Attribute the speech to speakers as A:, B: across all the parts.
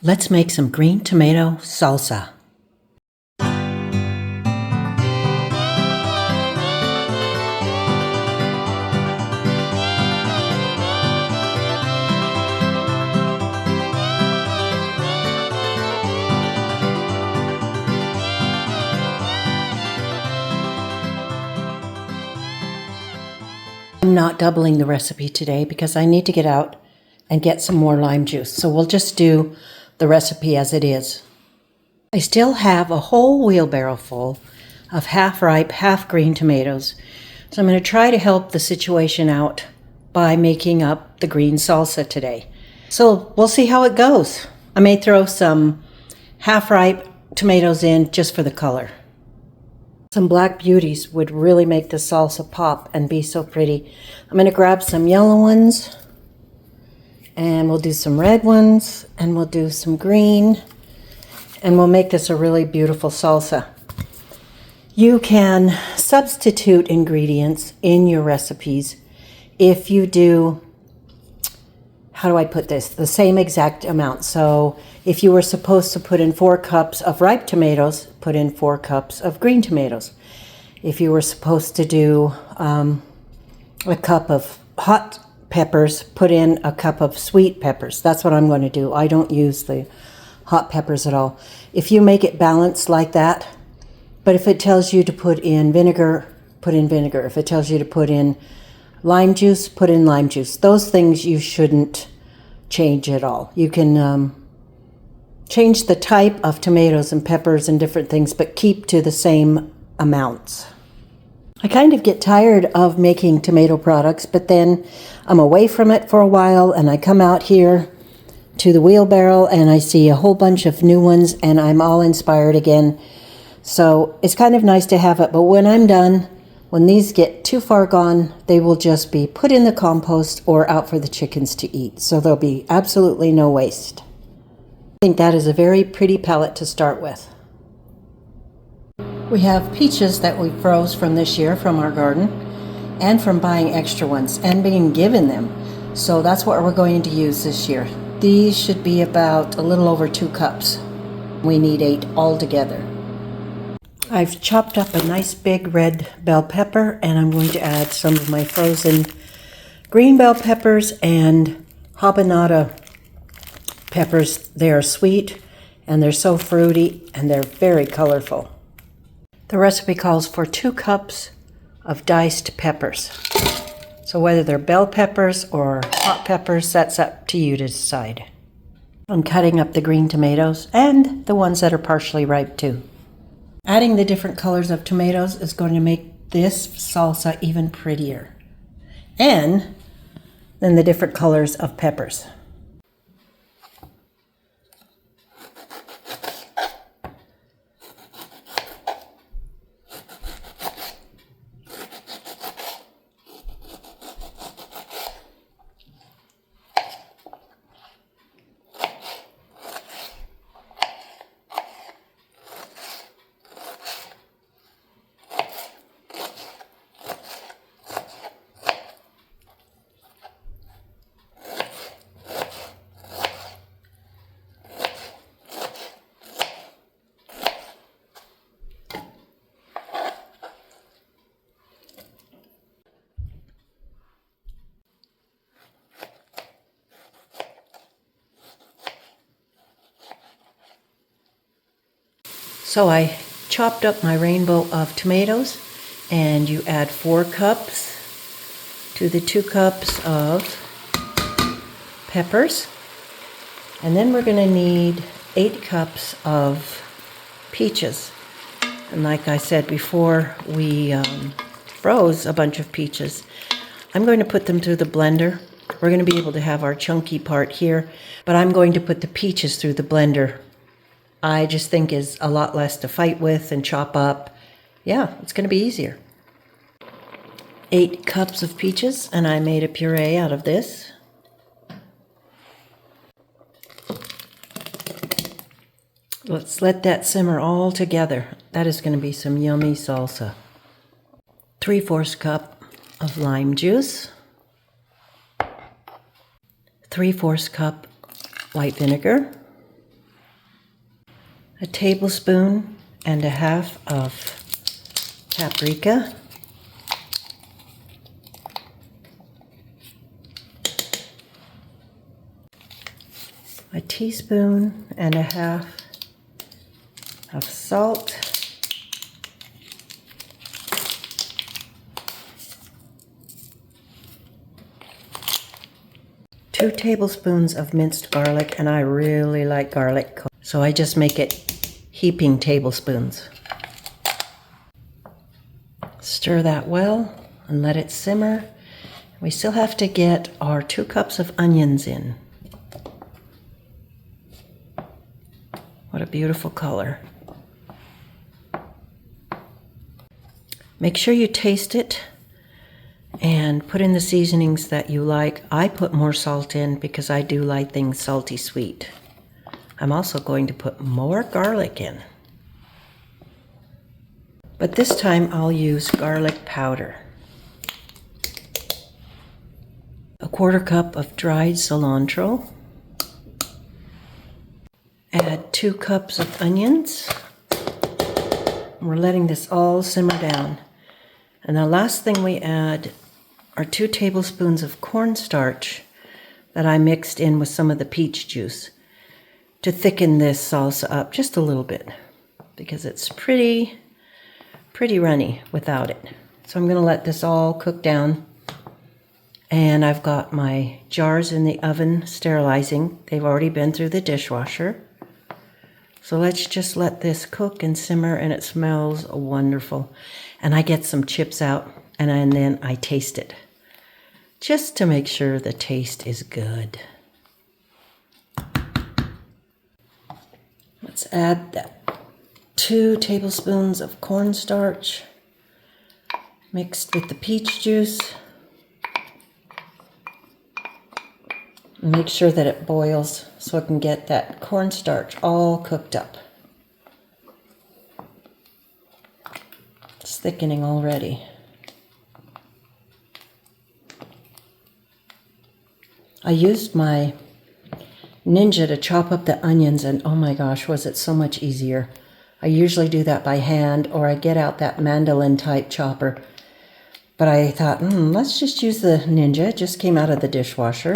A: Let's make some green tomato salsa. I'm not doubling the recipe today because I need to get out and get some more lime juice. So we'll just do the recipe as it is. I still have a whole wheelbarrow full of half-ripe, half-green tomatoes. So I'm going to try to help the situation out by making up the green salsa today. So we'll see how it goes. I may throw some half-ripe tomatoes in just for the color. Some black beauties would really make the salsa pop and be so pretty. I'm going to grab some yellow ones, and we'll do some red ones, and we'll do some green, and we'll make this a really beautiful salsa. You can substitute ingredients in your recipes if you do, how do I put this, the same exact amount. So if you were supposed to put in 4 cups of ripe tomatoes, put in 4 cups of green tomatoes. If you were supposed to do a cup of hot peppers, put in a cup of sweet peppers. That's what I'm going to do. I don't use the hot peppers at all. If you make it balanced like that, but if it tells you to put in vinegar, put in vinegar. If it tells you to put in lime juice, put in lime juice. Those things you shouldn't change at all. You can change the type of tomatoes and peppers and different things, but keep to the same amounts. I kind of get tired of making tomato products, but then I'm away from it for a while and I come out here to the wheelbarrow and I see a whole bunch of new ones and I'm all inspired again. So it's kind of nice to have it, but when I'm done, when these get too far gone, they will just be put in the compost or out for the chickens to eat. So there'll be absolutely no waste. I think that is a very pretty palette to start with. We have peaches that we froze from this year from our garden and from buying extra ones and being given them. So that's what we're going to use this year. These should be about a little over 2 cups. We need 8 altogether. I've chopped up a nice big red bell pepper and I'm going to add some of my frozen green bell peppers and habanero peppers. They are sweet and they're so fruity and they're very colorful. The recipe calls for 2 cups of diced peppers. So whether they're bell peppers or hot peppers, that's up to you to decide. I'm cutting up the green tomatoes and the ones that are partially ripe too. Adding the different colors of tomatoes is going to make this salsa even prettier. And then the different colors of peppers. So I chopped up my rainbow of tomatoes, and you add 4 cups to the 2 cups of peppers. And then we're going to need 8 cups of peaches. And like I said before, we froze a bunch of peaches. I'm going to put them through the blender. We're going to be able to have our chunky part here, but I'm going to put the peaches through the blender. I just think is a lot less to fight with and chop up. Yeah, it's going to be easier. 8 cups of peaches, and I made a puree out of this. Let's let that simmer all together. That is going to be some yummy salsa. 3/4 cup of lime juice. 3/4 cup white vinegar. a tablespoon and a half of paprika, a teaspoon and a half of salt, two tablespoons of minced garlic, and I really like garlic, so I just make it heaping tablespoons. Stir that well and let it simmer. We still have to get our 2 cups of onions in. What a beautiful color. Make sure you taste it and put in the seasonings that you like. I put more salt in because I do like things salty sweet. I'm also going to put more garlic in. But this time I'll use garlic powder. A 1/4 cup of dried cilantro. Add 2 cups of onions. We're letting this all simmer down. And the last thing we add are 2 tablespoons of cornstarch that I mixed in with some of the peach juice to thicken this salsa up just a little bit because it's pretty runny without it. So I'm going to let this all cook down. And I've got my jars in the oven sterilizing. They've already been through the dishwasher. So let's just let this cook and simmer, and it smells wonderful. And I get some chips out, and then I taste it, just to make sure the taste is good. Let's add that 2 tablespoons of cornstarch mixed with the peach juice. Make sure that it boils so I can get that cornstarch all cooked up. It's thickening already. I used my Ninja to chop up the onions, and oh my gosh, was it so much easier. I usually do that by hand, or I get out that mandolin type chopper. But I thought, let's just use the Ninja. It just came out of the dishwasher.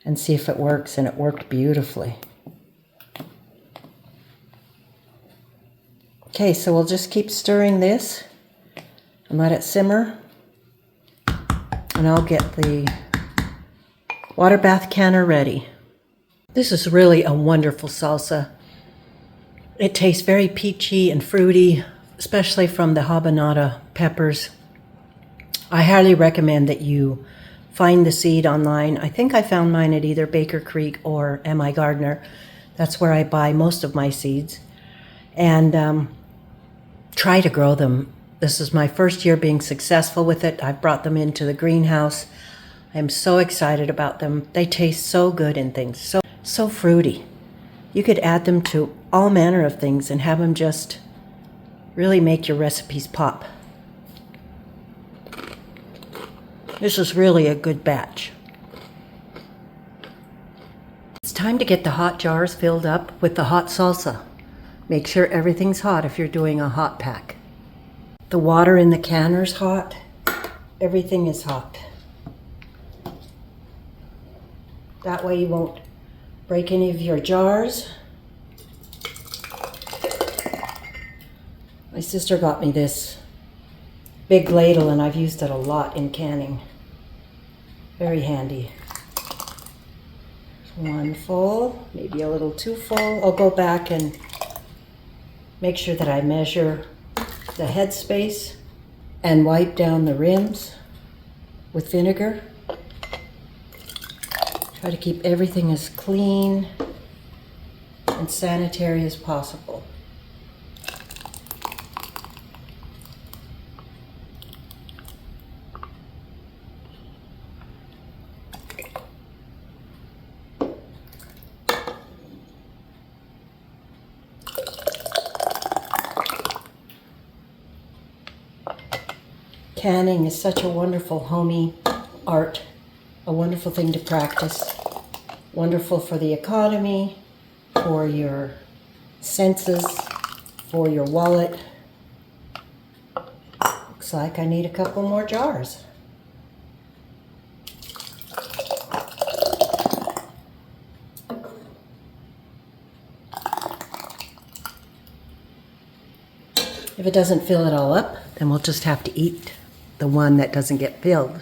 A: And see if it works, and it worked beautifully. Okay, so we'll just keep stirring this and let it simmer. And I'll get the water bath canner ready. This is really a wonderful salsa. It tastes very peachy and fruity, especially from the habanero peppers. I highly recommend that you find the seed online. I think I found mine at either Baker Creek or M.I. Gardner. That's where I buy most of my seeds. And try to grow them. This is my first year being successful with it. I've brought them into the greenhouse. I'm so excited about them. They taste so good in things, so fruity. You could add them to all manner of things and have them just really make your recipes pop. This is really a good batch. It's time to get the hot jars filled up with the hot salsa. Make sure everything's hot if you're doing a hot pack. The water in the canner's hot. Everything is hot. That way you won't break any of your jars. My sister got me this big ladle, and I've used it a lot in canning. Very handy. There's one full, maybe a little too full. I'll go back and make sure that I measure the head space and wipe down the rims with vinegar. Try to keep everything as clean and sanitary as possible. Canning is such a wonderful homey art, a wonderful thing to practice, wonderful for the economy, for your senses for your wallet. Looks like I need a couple more jars. If it doesn't fill it all up, then we'll just have to eat the one that doesn't get filled.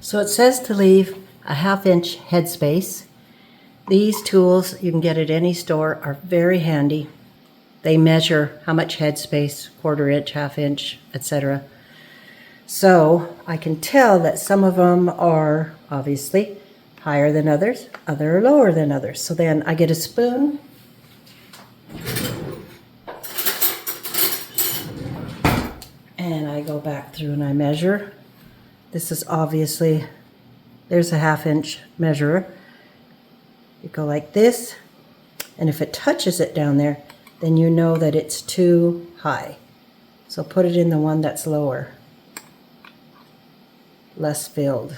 A: So it says to leave a 1/2 inch headspace. These tools, you can get at any store, are very handy. They measure how much headspace, 1/4 inch, 1/2 inch, etc. So I can tell that some of them are obviously higher than others, other are lower than others. So then I get a spoon. And I go back through and I measure. This is obviously, there's a 1/2 inch measurer. You go like this, and if it touches it down there, then you know that it's too high. So put it in the one that's lower, less filled.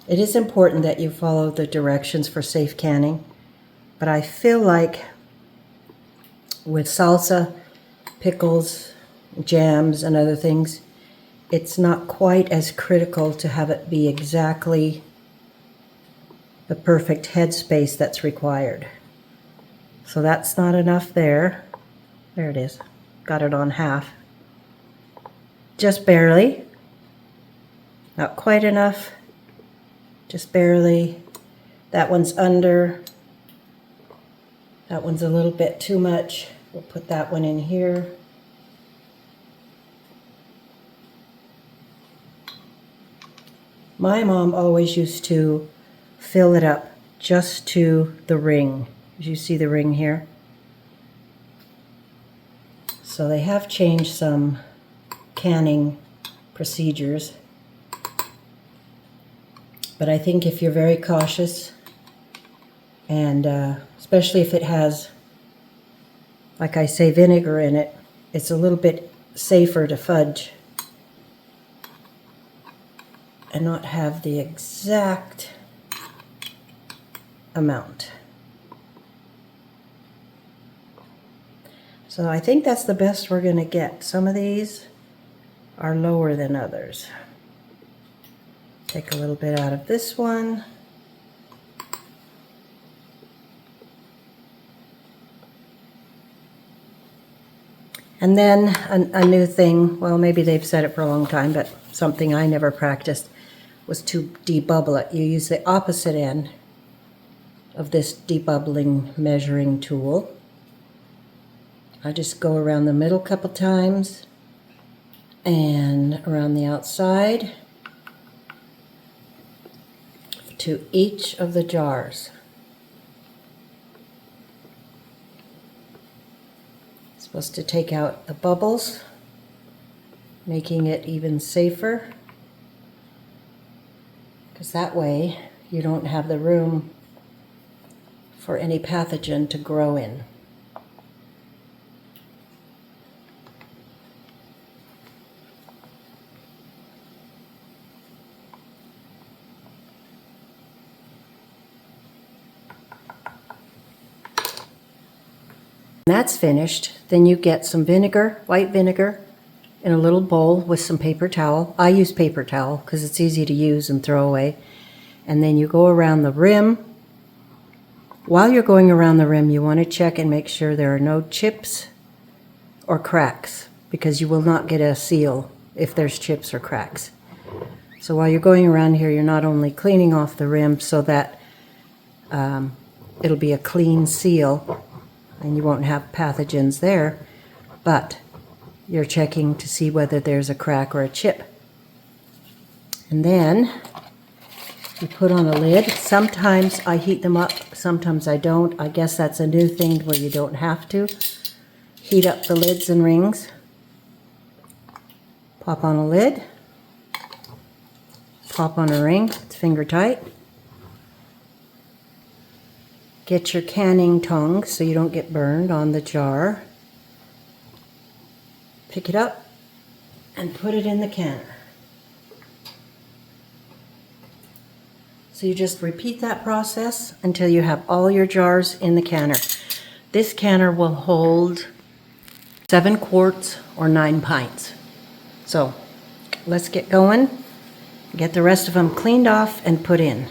A: It is important that you follow the directions for safe canning, but I feel like with salsa, pickles, jams, and other things, it's not quite as critical to have it be exactly the perfect headspace that's required. So that's not enough there. There it is. Got it on half. Just barely. Not quite enough. Just barely. That one's under. That one's a little bit too much. We'll put that one in here. My mom always used to fill it up just to the ring. You see the ring here? So they have changed some canning procedures. But I think if you're very cautious, and especially if it has, like I say, vinegar in it, it's a little bit safer to fudge and not have the exact amount. So I think that's the best we're going to get. Some of these are lower than others. Take a little bit out of this one. And then a new thing, well, maybe they've said it for a long time, but something I never practiced was to debubble it. You use the opposite end of this debubbling measuring tool. I just go around the middle a couple times and around the outside to each of the jars. It's supposed to take out the bubbles, making it even safer, because that way you don't have the room for any pathogen to grow in. That's finished. Then you get some vinegar, white vinegar, in a little bowl with some paper towel. I use paper towel because it's easy to use and throw away. And then you go around the rim. While you're going around the rim, you want to check and make sure there are no chips or cracks, because you will not get a seal if there's chips or cracks. So while you're going around here, you're not only cleaning off the rim so that it'll be a clean seal and you won't have pathogens there, but you're checking to see whether there's a crack or a chip. And then you put on a lid. Sometimes I heat them up, sometimes I don't. I guess that's a new thing where you don't have to heat up the lids and rings. Pop on a lid. Pop on a ring. It's finger tight. Get your canning tongs so you don't get burned on the jar. Pick it up and put it in the canner. So you just repeat that process until you have all your jars in the canner. This canner will hold 7 quarts or 9 pints. So let's get going. Get the rest of them cleaned off and put in.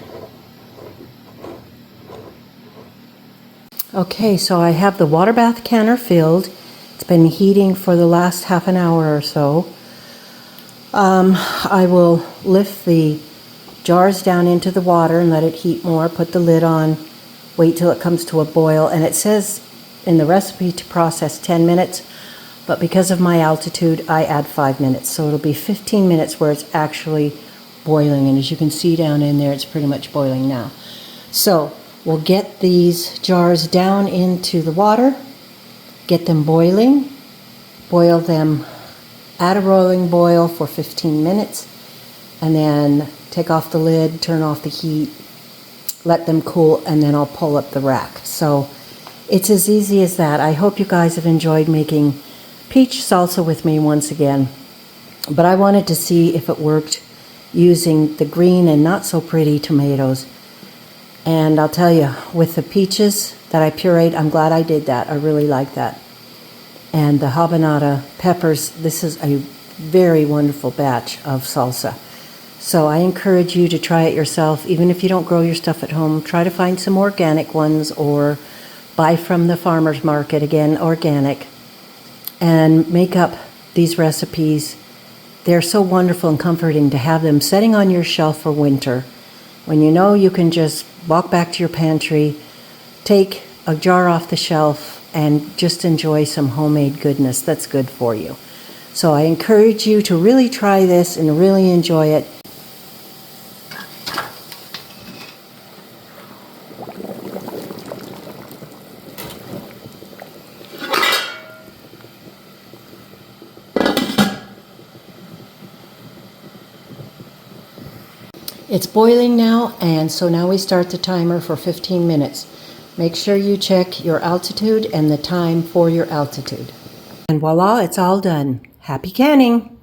A: Okay, so I have the water bath canner filled. It's been heating for the last half an hour or so. I will lift the jars down into the water and let it heat more, put the lid on, wait till it comes to a boil, and it says in the recipe to process 10 minutes, but because of my altitude I add 5 minutes, so it'll be 15 minutes where it's actually boiling, and as you can see down in there, it's pretty much boiling now. So we'll get these jars down into the water, get them boiling, boil them at a rolling boil for 15 minutes, and then take off the lid, turn off the heat, let them cool, and then I'll pull up the rack. So it's as easy as that. I hope you guys have enjoyed making peach salsa with me once again. But I wanted to see if it worked using the green and not so pretty tomatoes. And I'll tell you, with the peaches that I pureed, I'm glad I did that. I really like that. And the habanero peppers, this is a very wonderful batch of salsa. So I encourage you to try it yourself. Even if you don't grow your stuff at home, try to find some organic ones or buy from the farmer's market, again, organic, and make up these recipes. They're so wonderful and comforting to have them sitting on your shelf for winter. When you know you can just walk back to your pantry, take a jar off the shelf, and just enjoy some homemade goodness that's good for you. So I encourage you to really try this and really enjoy it. It's boiling now, and so now we start the timer for 15 minutes. Make sure you check your altitude and the time for your altitude. And voila, it's all done. Happy canning!